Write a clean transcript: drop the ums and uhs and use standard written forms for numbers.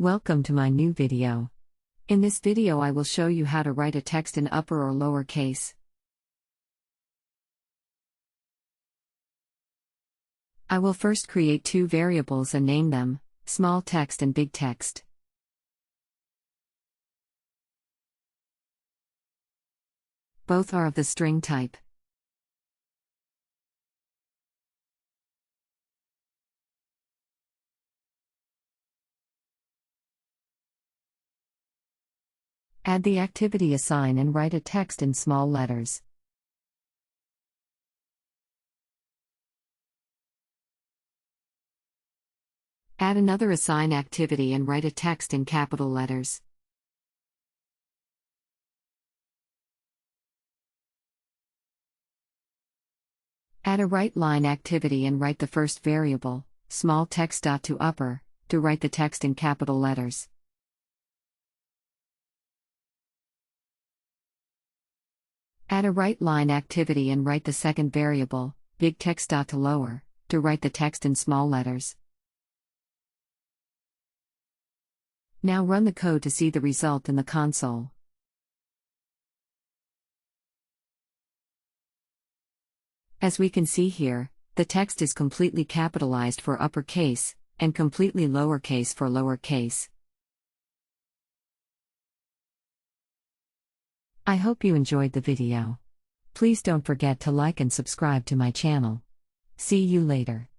Welcome to my new video. In this video I will show you how to write a text in upper or lower case. I will first create two variables and name them, SmallText and BigText. Both are of the string type. Add the activity assign and write a text in small letters. Add another assign activity and write a text in capital letters. Add a WriteLine activity and write the first variable, SmallText.ToUpper, to write the text in capital letters. Add a WriteLine activity and write the second variable, BigText.ToLower, to write the text in small letters. Now run the code to see the result in the console. As we can see here, the text is completely capitalized for uppercase, and completely lowercase for lowercase. I hope you enjoyed the video. Please don't forget to like and subscribe to my channel. See you later.